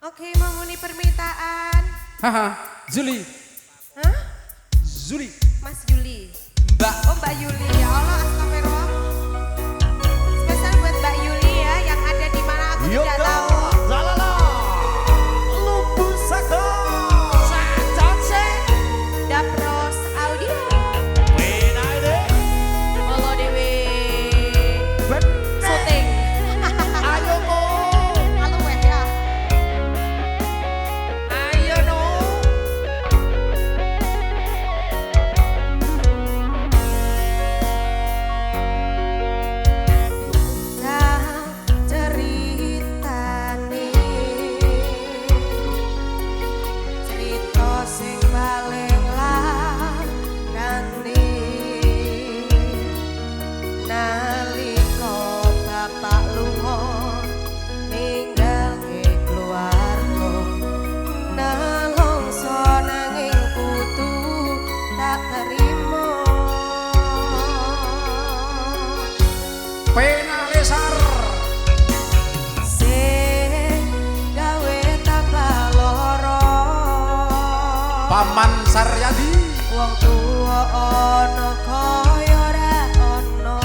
Oke, memenuhi permintaan. Haha, Juli. Hah? Juli. Mas Yuli. Mbak. Oh, Mbak Yuli. Ya Allah, astagfirullah. Spesial buat Mbak Yuli ya, yang ada di mana aku tidak tahu. Jalala. Lubu Saka. Sajase. Dapros Audio. Wenaide. Molo dewe. Ben. Syuting. Ayo ko. Halo weh ya. Ayo no. Nah, ceritane. Cerita sing paling larane. Nalika bapak lunga ninggalke keluarga, nelongso nanging kudu tak terima. Penalesar. Sing gawe tambah lara. Paman Saryadi. Wong tuwa ana kaya ora ana.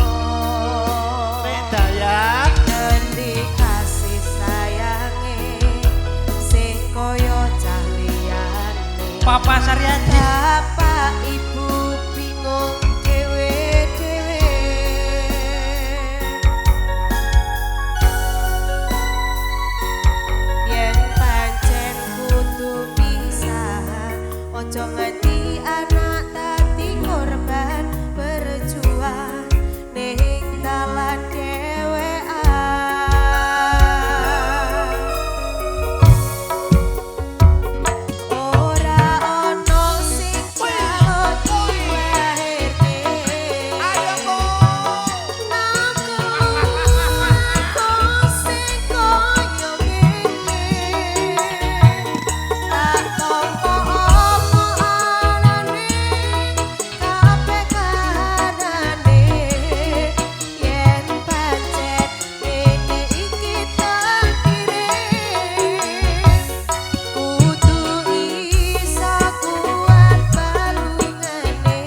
Medayat. Ngendi kasih sayange sing kaya cah liyane. Papa Saryadi. Bapak ibu bingung dhewe-dhewe. Yen pancen kudu pisah, ojo nganti anak dadi korban berjuang ning dalan dhewean. Ora ono sing jaluk diwehirke. Ayo ko. Aku sing koyo ngene. Tak tampa apa anane, kabeh kahanane. Yen pancen ngene iki takdire, kudu iso kuat balungane.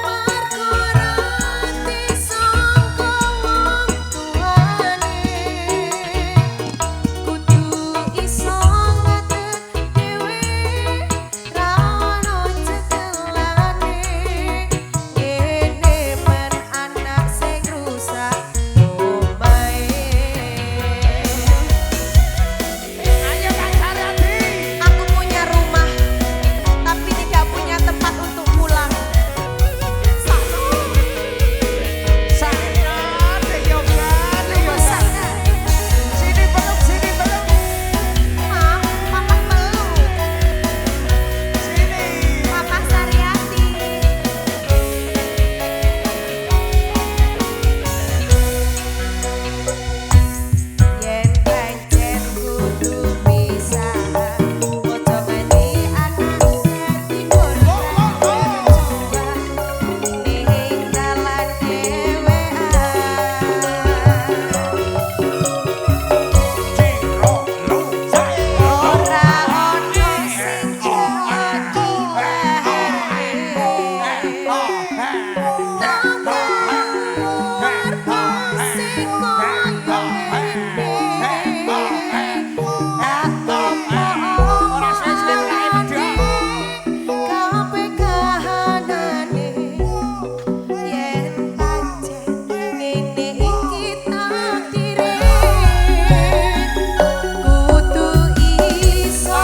Margo rati sangka wong tuane, kudu iso ngadeg dhewe, ra ono cekelane. Ngene men anak sing rusak omahe. Ayo Kang Saryadi. Aku punya rumah, tapi tidak punya tempat untuk pulang. Satu, Saya Deyogan. sana. Sini peluk, sini peluk. Mama peluk. Sini. Mama Saryati. Yen pancen kudu pisah, ojo nganti anak dadi korban berjuang ning dalan dhewean. Ora ono sing jaluk diwehirke. Kudu iso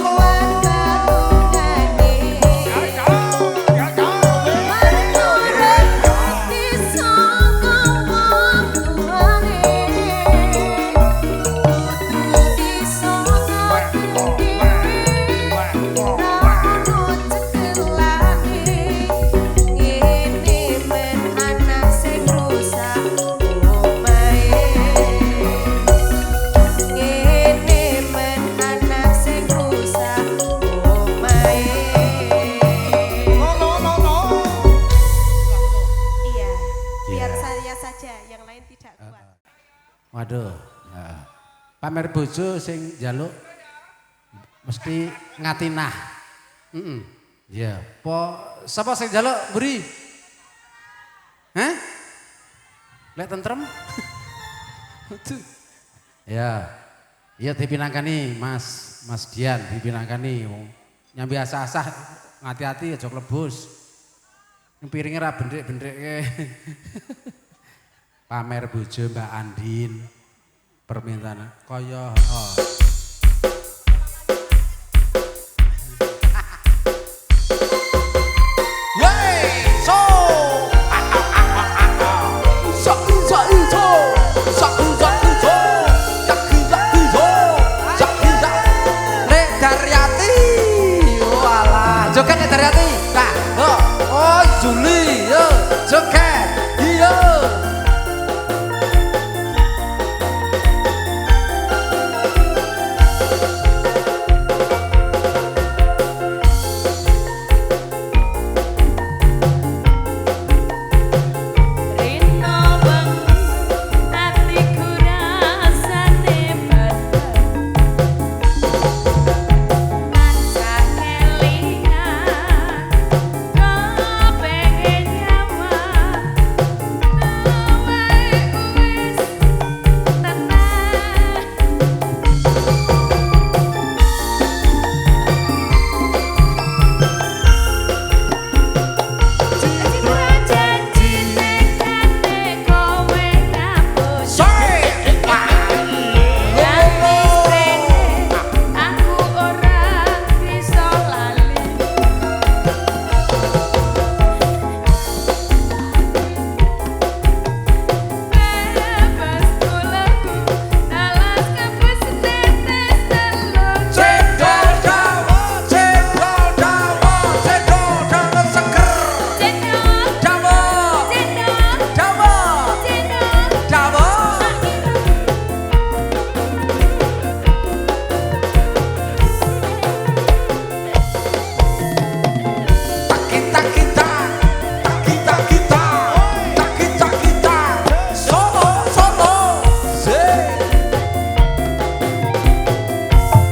kuat Iya, biar saya saja, yang lain tidak kuat. Waduh. Nah. pamer bojo sing njaluk mesti ngatinah. Ya, sapa sing njaluk mburi? Hah? Lek tentrem? Ya. Iya dipinangkani Mas Dian dipinangkani nyambi asah-asah ngati-hati aja klebus. Yang piringnya ra bendrik-bendrike. Pamer bojo Mbak Andin. Permintaan kaya Juli, yo, joget, yo.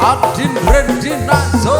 Adin Rendin Nazo.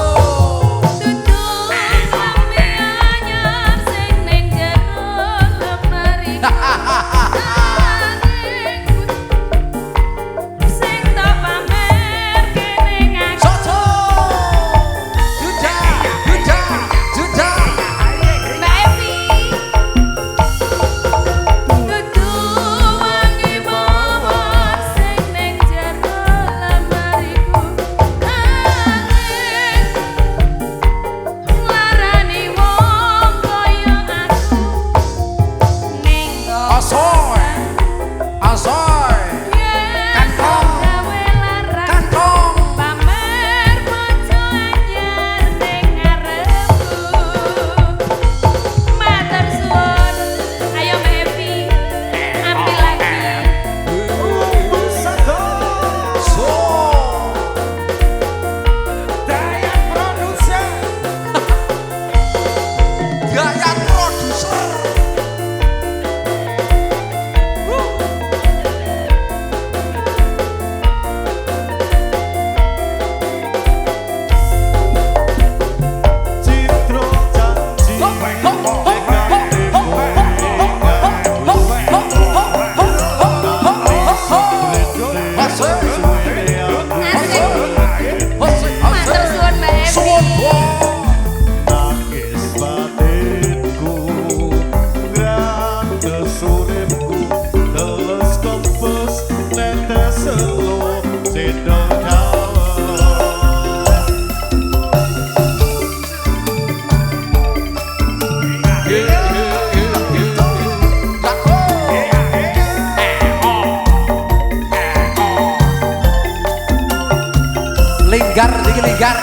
Linggar dikit linggar.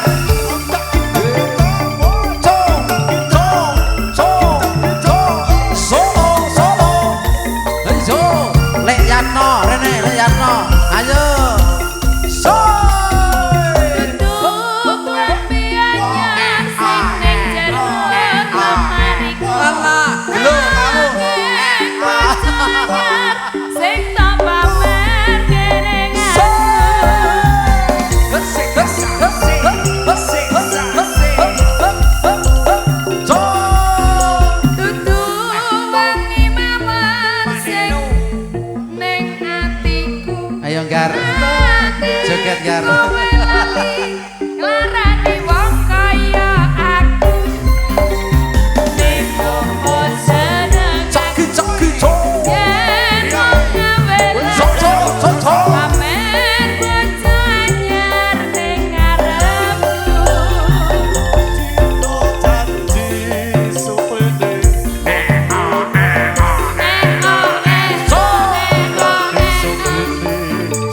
Sing tak pamer kene ngaku Gar. Joget Gar. Larane wong kaya aku. Ning kok seneng. Caki cok. Yen gawe Cok. pamer bocah anyar ning ngarepku. Cinta janji supene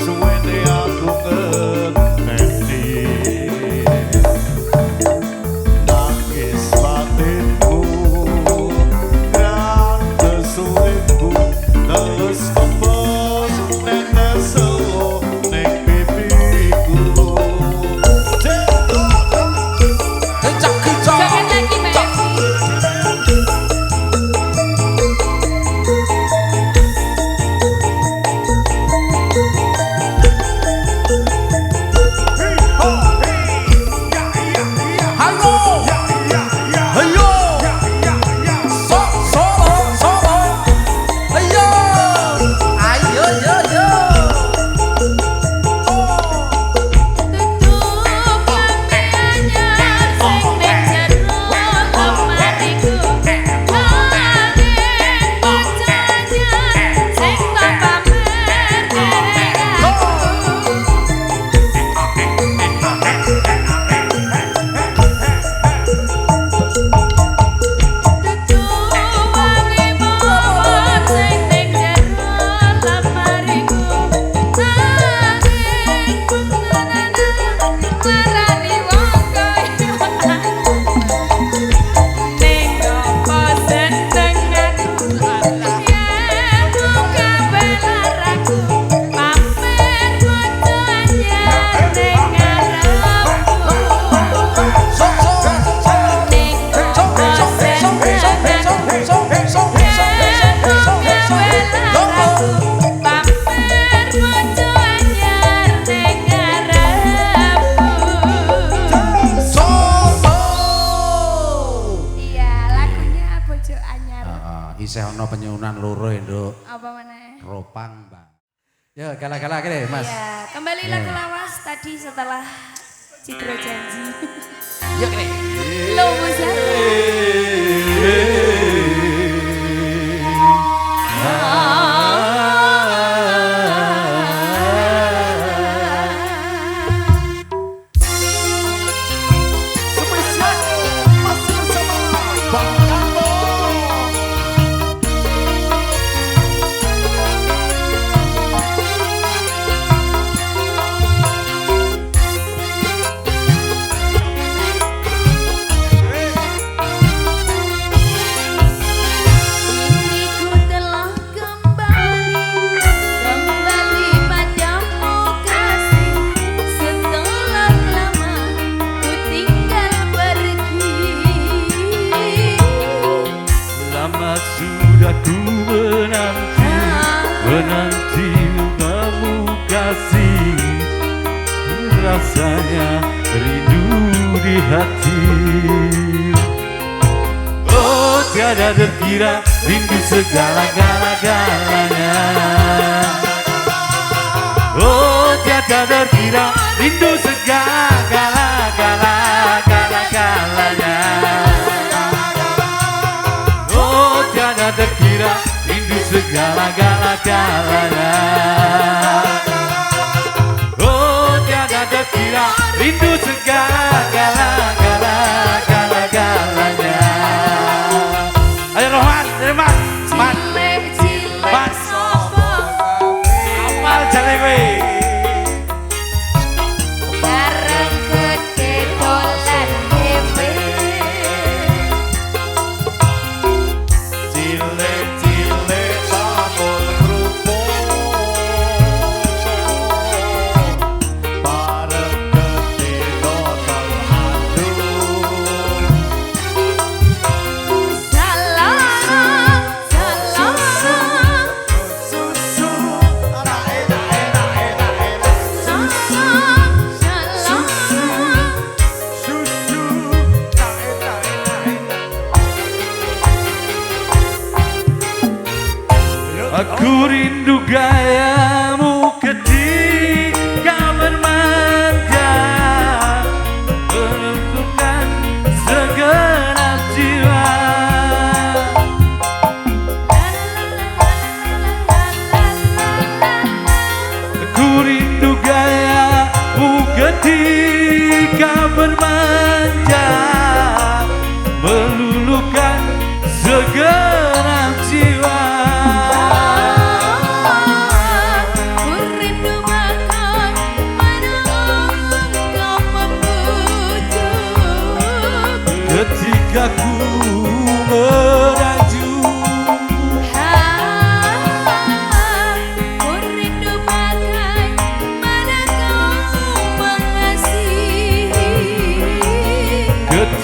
suwene aku ngerti nangis batinku dan kesulitku terus kembos neng neselo neng pipiku Caki cok. Joget lagi Mbak Evi. Halo. Ayo. Solo. Ayo. Ayo yo. Tutup lambe anyar sing ning jero lemariku. Angin bocah anyar sing tak pamer ning aku. Isih ana penyunan loro ya, Nduk. Apa meneh? Ropang, Mbak. Ya, gala-gala kene, Mas. Iya, kembali lagu lawas tadi setelah Citro Janji. Ya kene. Lo Musya. spesial masih bersama Bang Kambo. Kini ku telah kembali padamu kasih. Setelah lama ku tinggal pergi. Lama sudah ku menanti kamu kasih, rasanya rindu di hati. Oh tiada terkira rindu segala-galanya. Oh tiada terkira rindu segala-galanya. Oh tiada terkira rindu segala-galanya. Oh tiada terkira rindu segala-galanya. Ayo Rohman, Mas, Cilik Mas. sopo amal jale kowe. bareng gede dolan dhewe. Cilik-cilik sampun kerupuk.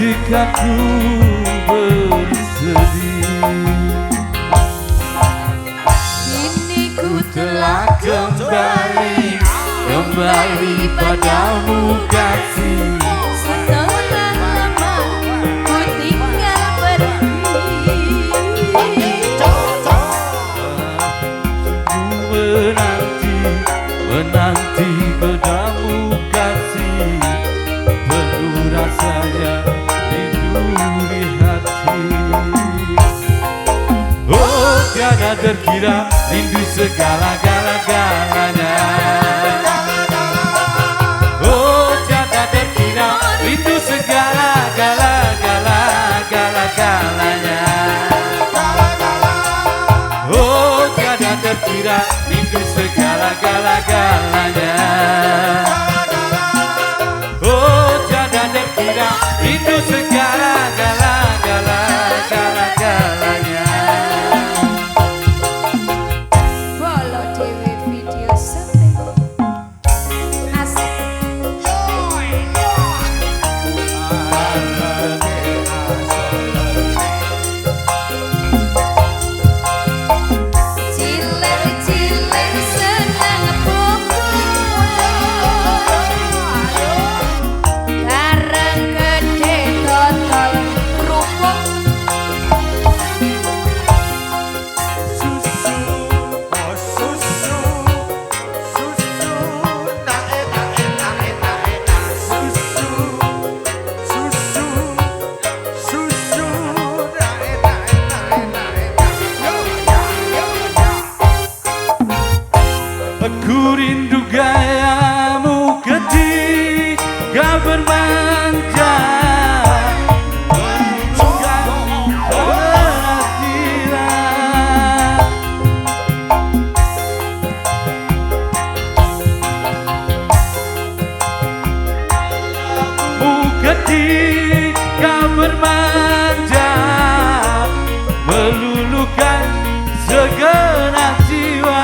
ketika ku bersedih. Kini ku Telah kembali padamu kasih. setelah lama ku tinggal pergi. Ku menanti padamu kasih, penuh rasanya rindu di hati. Oh tiada terkira rindu segala-galanya. Oh tiada terkira rindu segala-galanya. Oh tiada terkira rindu segala-galanya. Oh tiada terkira rindu segala-galanya. Bolo dewe video syuting asik. Cilik-cilik seneng pokok, bareng gede total kerupuk. Aku rindu gayamu ketika bermanja, menunggang perhatian. Ketika bermanja, meluluhkan segenap jiwa.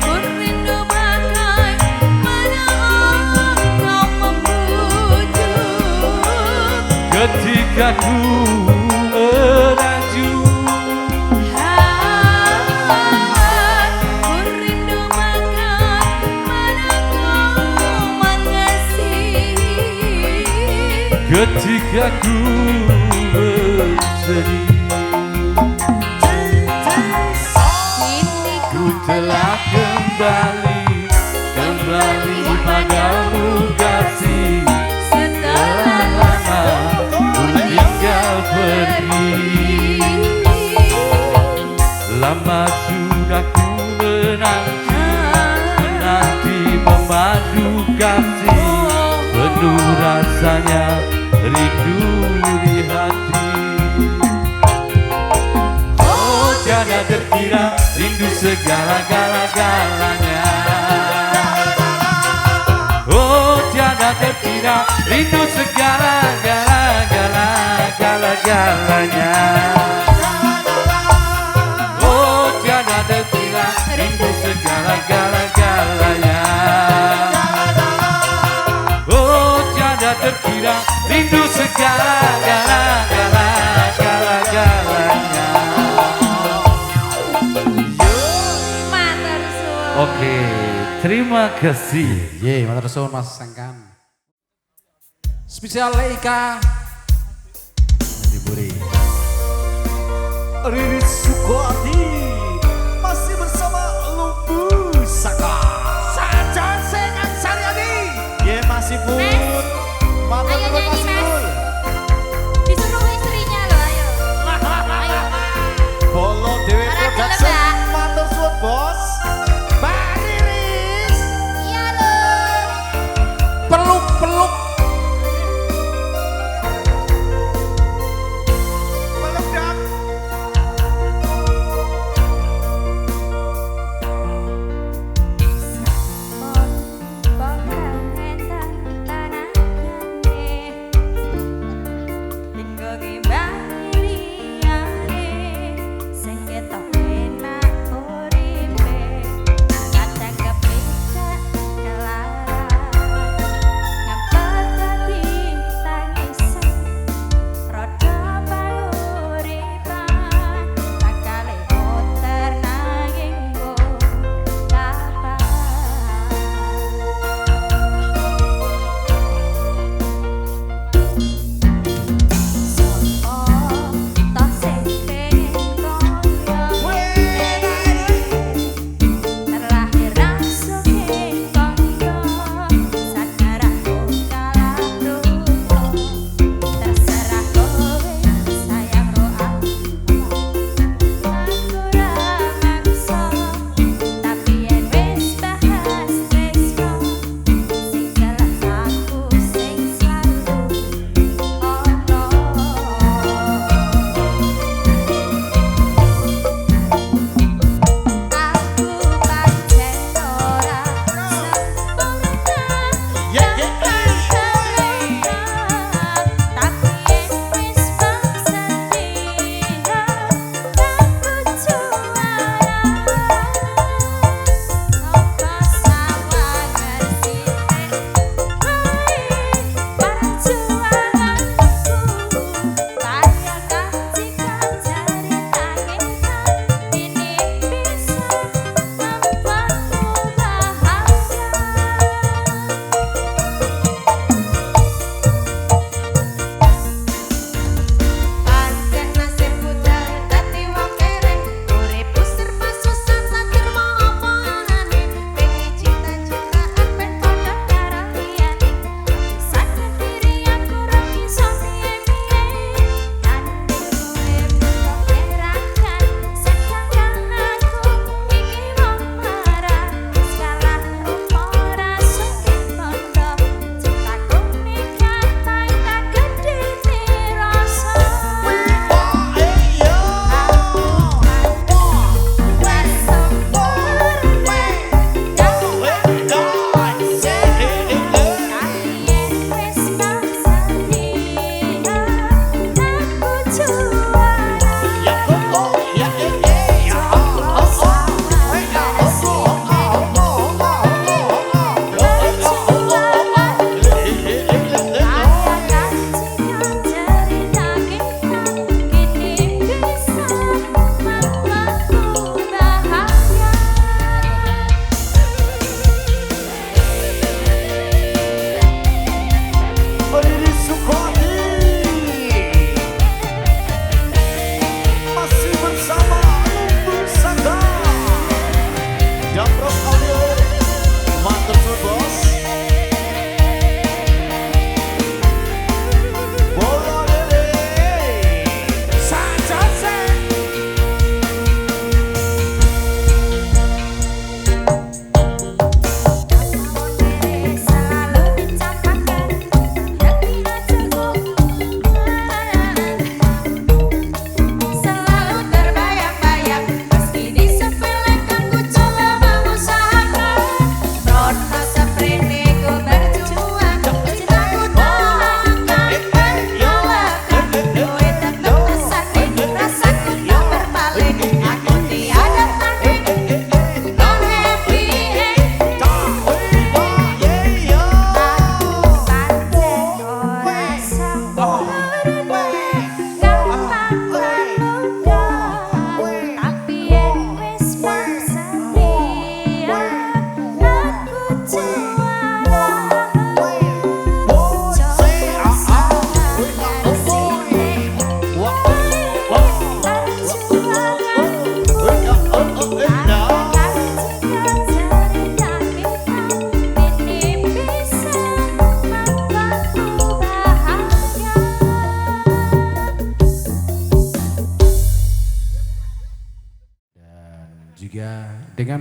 Ku rindu bagai mana kau membujuk. Ketika ku meraju, Ku rindu bagai mana kau mengasihi. ketika ku bersedih. Kini Ku telah kembali padamu kasih. setelah Lama ku tinggal pergi. Lama sudah ku menanti memadu kasih, penuh rasanya rindu di hati. Oh tiada terkira rindu segala-galanya. Oh tiada terkira rindu segala-galanya. Oh tiada terkira rindu segala-galanya. Oh tiada terkira rindu segala-galanya. matur suwun. Oke, terima kasih. Ye, matur suwun Mas Sengkan. Spesial Leika. Diburi. Riris Sukoti masih bersama Lumbu Saka. Sajan Sengan Saryadi. Ye masih pun. Matur Ayo nuwun nyanyi, masih Mas. pun. Disuruh istrinya loh, ayo. Ayo. Bolo Dewi Orang Production. gelebak. Matur suwun bos. Mbak Riris. Iya loh. Peluk-peluk. Meledak.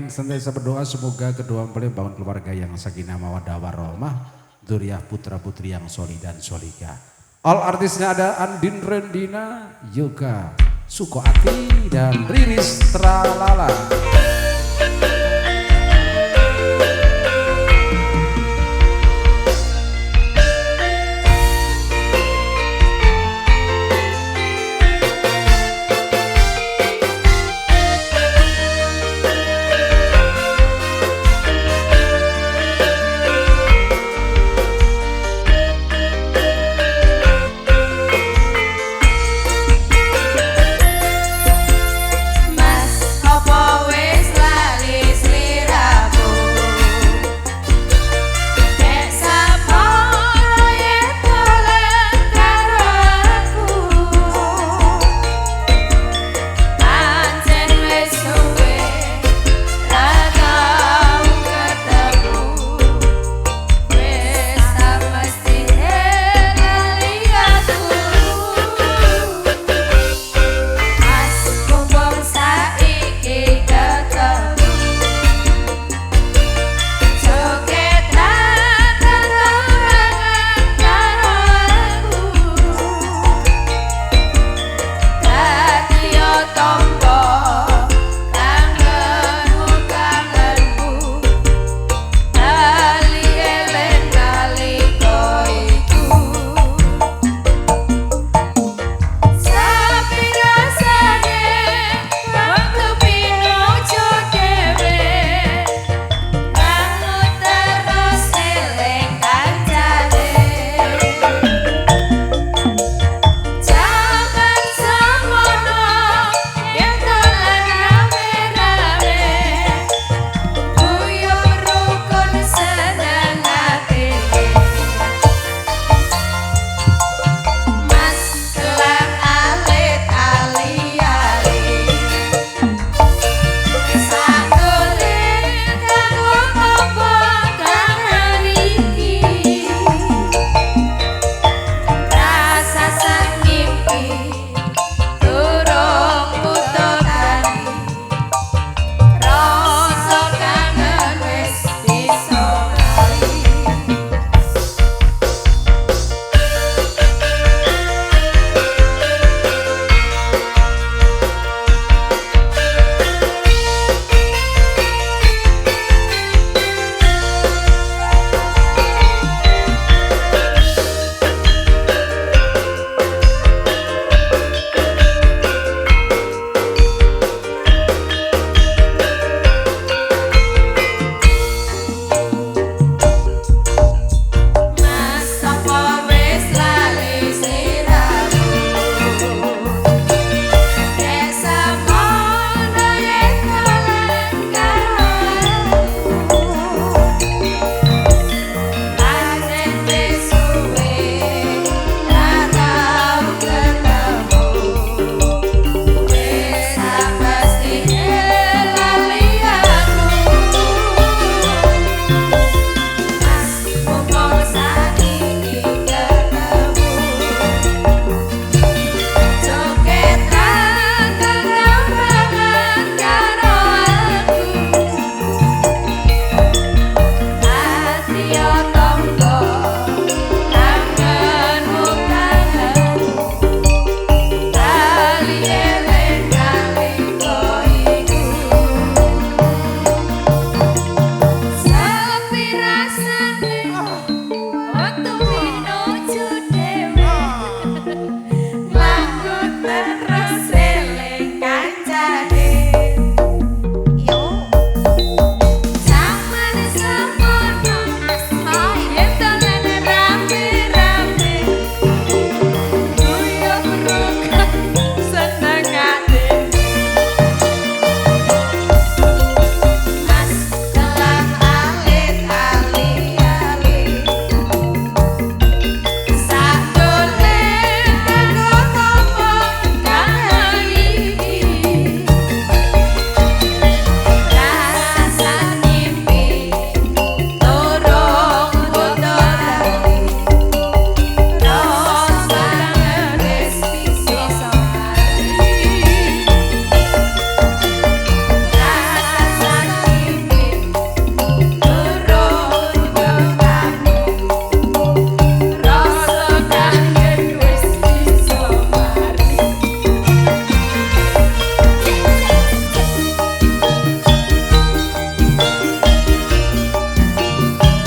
pengen senantiasa berdoa semoga kedua mempelai bangun keluarga yang sakinah mawaddah warahmah, dzurriyyah putra putri yang solih dan solihah. All artisnya ada Andin Rendina, Yoga Sukoati dan Riris Tralala. Mas opo we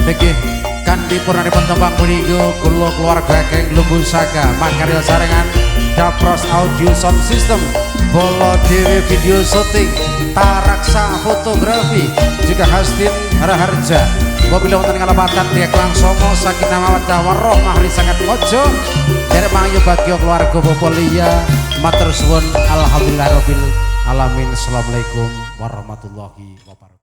Niki kanthi purnanipun tembang punika kula keluarga geng Lumbu Saka makarya sarengan Dapros Audio Sound System, Bolo Dewe Video Shooting, Taraksa Fotografi, juga Hastin Raharja. Mobil wonten kalepatan Diek Langsomo Sakinah Mawaddah Warahmah Risangat Mojo derek mangyo bagya keluarga Popolia matur suwun alhamdulillahirabbil alamin. Assalamualaikum warahmatullahi wabarakatuh.